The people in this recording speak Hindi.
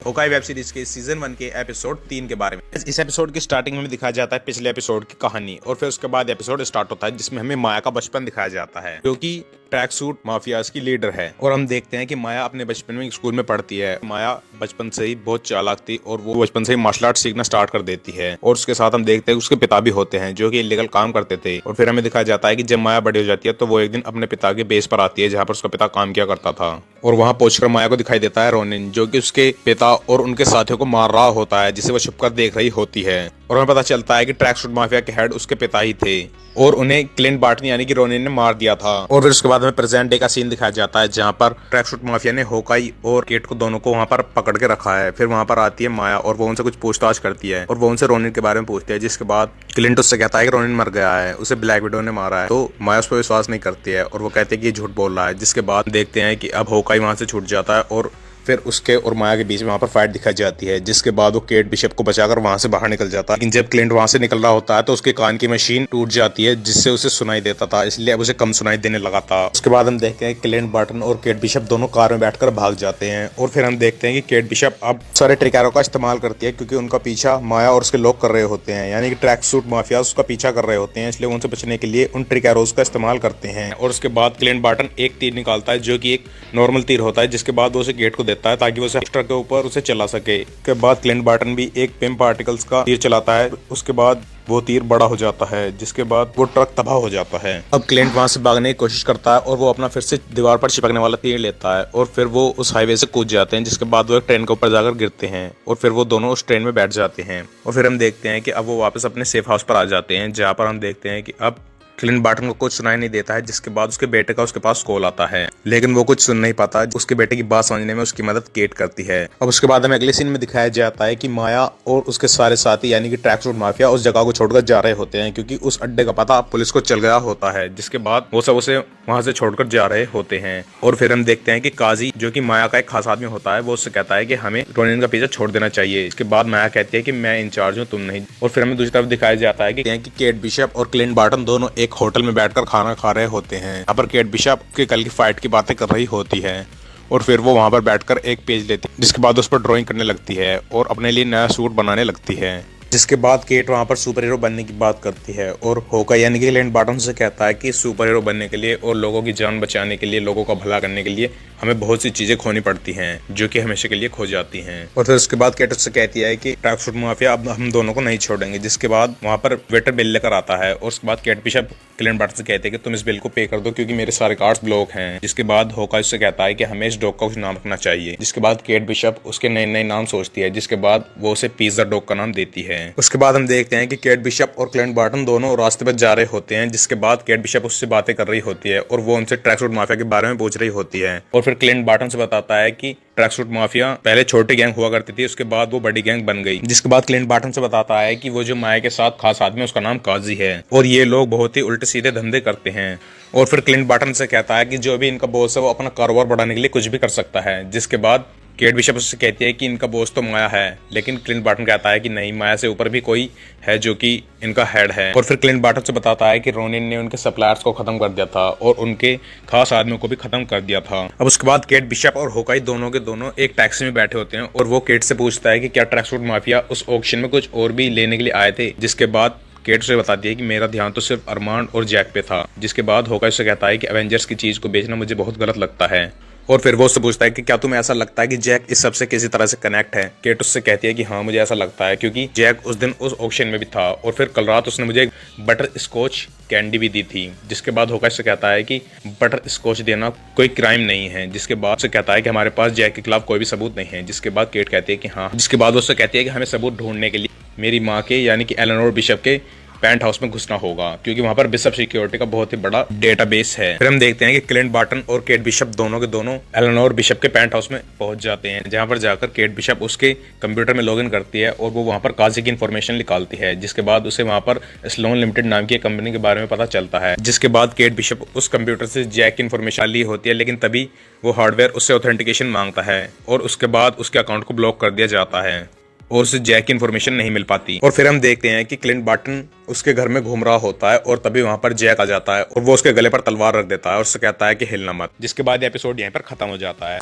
होकाई वेब सीरीज के सीजन 1 के एपिसोड 3 के बारे में। इस एपिसोड की स्टार्टिंग में दिखाया जाता है पिछले एपिसोड की कहानी और फिर उसके बाद एपिसोड स्टार्ट होता है जिसमें हमें माया का बचपन दिखाया जाता है जो कि ट्रैक सूट माफियाज की लीडर है। और हम देखते हैं कि माया अपने बचपन में एक स्कूल में पढ़ती है। माया बचपन से ही बहुत चालाक थी और वो बचपन से ही मार्शल आर्ट सीखना स्टार्ट कर देती है। और उसके साथ हम देखते हैं उसके पिता भी होते हैं जो कि इलीगल काम करते थे। और फिर हमें दिखाया जाता है कि जब माया बड़ी हो जाती है तो वो एक दिन अपने पिता के बेस पर आती है जहाँ पर उसका पिता काम किया करता था। और वहाँ पहुंचकर माया को दिखाई देता है रोनिन जो कि उसके पिता और उनके साथियों को मार रहा होता है जिसे वो छुपकर देख रही होती है। और हमें पता चलता है कि ट्रैक सूट माफिया के हेड उसके पिता ही थे और उन्हें क्लिंट बार्टन यानी कि रोनिन ने मार दिया था। और फिर उसके बाद हमें प्रेजेंट डे का सीन दिखाया जाता है जहाँ पर ट्रैक सूट माफिया ने होकाई और केट को दोनों को वहाँ पर पकड़ के रखा है। फिर वहाँ पर आती है माया और वो उनसे कुछ पूछताछ करती है और वो उनसे रोनिन के बारे में पूछती है जिसके बाद क्लिंट उससे कहता है कि रोनिन मर गया है, उसे ब्लैक विडो ने मारा है। तो माया उस पर विश्वास नहीं करती है और वो कहते हैं कि ये झूठ बोल रहा है। जिसके बाद देखते हैं कि अब होकाई वहाँ से छूट जाता है और फिर उसके और माया के बीच में वहाँ पर फाइट दिखाई जाती है जिसके बाद वो केट बिशप को बचाकर वहाँ से बाहर निकल जाता है। लेकिन जब क्लिंट वहाँ से निकल रहा होता है तो उसके कान की मशीन टूट जाती है जिससे उसे सुनाई देता था, इसलिए अब उसे कम सुनाई देने लगा था। उसके बाद हम देखते हैं क्लिंट बार्टन और केट बिशप दोनों कार में बैठकर भाग जाते हैं। और फिर हम देखते हैं कि केट बिशप अब सारे ट्रिकरों का इस्तेमाल करती है क्योंकि उनका पीछा माया और उसके लोग कर रहे होते हैं, यानी कि ट्रैक सूट माफिया उसका पीछा कर रहे होते हैं, इसलिए उनसे बचने के लिए उन ट्रिकरोज का इस्तेमाल करते हैं। और उसके बाद क्लिंट बार्टन एक तीर निकालता है जो कि एक नॉर्मल तीर होता है जिसके बाद वो उसे गेट को देता है ताकि वो के ऊपर उसे चला सके। उसके बाद क्लिंट बार्टन भी एक पिम पार्टिकल्स का तीर चलाता है, उसके बाद वो तीर बड़ा हो जाता है जिसके बाद वो ट्रक तबाह हो जाता है। अब क्लिंट वहां से भागने की कोशिश करता है और वो अपना फिर से दीवार पर चिपकने वाला तीर लेता है और फिर वो उस हाईवे से कूद जाते हैं जिसके बाद वो एक ट्रेन के ऊपर जाकर गिरते हैं और फिर वो दोनों उस ट्रेन में बैठ जाते हैं। और फिर हम देखते हैं कि अब वो वापस अपने सेफ हाउस पर आ जाते हैं जहाँ पर हम देखते हैं कि अब क्लिंट बार्टन को कुछ सुनाई नहीं देता है जिसके बाद उसके बेटे का उसके पास कॉल आता है, लेकिन वो कुछ सुन नहीं पाता। उसके बेटे की बात समझने में उसकी मदद केट करती है। अब उसके बाद हमें अगले सीन में दिखाया जाता है कि माया और उसके सारे साथी यानी कि ट्रैक सूट माफिया उस जगह को छोड़कर जा रहे होते हैं क्योंकि उस अड्डे का पता पुलिस को चल गया होता है। जिसके बाद वो सब उसे वहां से छोड़कर जा रहे होते हैं। और फिर हम देखते हैं कि काजी जो कि माया का एक खास आदमी होता है वो उससे कहता है कि हमें रोनिन का पीछा छोड़ देना चाहिए। इसके बाद माया कहती है कि मैं इंचार्ज हूँ, तुम नहीं। और फिर हमें दूसरी तरफ दिखाया जाता है कि केट बिशप और क्लिंट बार्टन दोनों एक होटल में बैठकर खाना खा रहे होते हैं। यहाँ पर केट बिशप के कल की फाइट की बातें कर रही होती है और फिर वो वहां पर बैठकर एक पेज लेती है जिसके बाद उस पर ड्राइंग करने लगती है और अपने लिए नया सूट बनाने लगती है। जिसके बाद केट वहां पर सुपर हीरो बनने की बात करती है और होकाई यानी कि क्लिंट बार्टन से कहता है कि सुपर हीरो बनने के लिए और लोगों की जान बचाने के लिए, लोगों का भला करने के लिए हमें बहुत सी चीजें खोनी पड़ती हैं जो कि हमेशा के लिए खो जाती हैं। और फिर उसके बाद केट उससे कहती है कि ट्रैक सूट माफिया अब हम दोनों को नहीं छोड़ेंगे। जिसके बाद वहां पर वेटर बिल लेकर आता है और उसके बाद केट बिशप क्लिंट बार्टन से कहते हैं कि तुम इस बिल को पे कर दो क्योंकि मेरे सारे कार्ड्स ब्लॉक हैं। जिसके बाद होकाई उससे कहता है कि हमें इस डॉग का कुछ नाम रखना चाहिए। जिसके बाद केट बिशप उसके नए नए नाम सोचती है जिसके बाद वो उसे पिज्जा डॉग का नाम देती है। उसके बाद हम देखते हैं कि केट बिशप और क्लिंट बार्टन दोनों रास्ते पर जा रहे होते हैं। जिसके बाद केट बिशप उससे बातें कर रही होती है और वो उनसे ट्रैक सूट माफिया के बारे में पूछ रही होती है। और फिर क्लिंट बार्टन से बताता है कि ट्रैक सूट माफिया पहले छोटी गैंग हुआ करती थी, उसके बाद वो बड़ी गैंग बन गई। जिसके बाद क्लिंट बार्टन से बताता है कि वो जो माया के साथ खास आदमी है उसका नाम काजी है और ये लोग बहुत ही उल्टे सीधे धंधे करते हैं। और फिर क्लिंट बार्टन से कहता है कि जो भी इनका बॉस है वो अपना कारोबार बढ़ाने के लिए कुछ भी कर सकता है। जिसके बाद केट बिशप उससे कहती है कि इनका बॉस तो माया है, लेकिन क्लिंट बार्टन कहता है कि नहीं, माया से ऊपर भी कोई है जो कि इनका हेड है। और फिर क्लिंट बार्टन से बताता है कि रोनिन ने उनके सप्लायर्स को खत्म कर दिया था और उनके खास आदमियों को भी खत्म कर दिया था। अब उसके बाद केट बिशप और होकाई दोनों के दोनों एक टैक्सी में बैठे होते हैं और वो केट से पूछता है कि क्या ट्रैक सूट माफिया उस ऑक्शन में कुछ और भी लेने के लिए आए थे। जिसके बाद केट उसे बताती है कि मेरा ध्यान तो सिर्फ अरमान और जैक पे था। जिसके बाद होकाई उसे कहता है कि एवेंजर्स की चीज को बेचना मुझे बहुत गलत लगता है। और फिर वो उससे पूछता है कि क्या तुम्हें ऐसा लगता है कि जैक इस सबसे किसी तरह से कनेक्ट है। केट उससे कहती है कि हाँ, मुझे ऐसा लगता है क्योंकि जैक उस दिन उस ऑक्शन में भी था और फिर कल रात उसने मुझे बटर स्कॉच कैंडी भी दी थी। जिसके बाद होकाई से कहता है कि बटर स्कॉच देना कोई क्राइम नहीं है। जिसके बाद से कहता है कि हमारे पास जैक के खिलाफ कोई भी सबूत नहीं है। जिसके बाद केट कहती है कि हाँ। जिसके बाद उससे कहती है कि हमें सबूत ढूंढने के लिए मेरी माँ के यानी कि एलेनोर बिशप के पेंट हाउस में घुसना होगा क्योंकि वहां पर बिशप सिक्योरिटी का बहुत ही बड़ा डेटाबेस है। फिर हम देखते हैं कि क्लिंट बार्टन और केट बिशप दोनों के दोनों एलेनोर बिशप के पेंट हाउस में पहुंच जाते हैं जहां पर जाकर केट बिशप उसके कंप्यूटर में लॉगिन करती है और वो वहां पर काजी की इन्फॉर्मेशन निकालती है। जिसके बाद उसे वहां पर स्लोन लिमिटेड नाम की कंपनी के बारे में पता चलता है। जिसके बाद केट बिशप उस कंप्यूटर से जैक की इन्फॉर्मेशन ली होती है, लेकिन तभी वो हार्डवेयर उससे ऑथेंटिकेशन मांगता है और उसके बाद उसके अकाउंट को ब्लॉक कर दिया जाता है और उसे जैक की इन्फॉर्मेशन नहीं मिल पाती। और फिर हम देखते हैं कि क्लिंट बार्टन उसके घर में घूम रहा होता है और तभी वहां पर जैक आ जाता है और वो उसके गले पर तलवार रख देता है और उससे कहता है कि हिलना मत। जिसके बाद एपिसोड यहीं पर खत्म हो जाता है।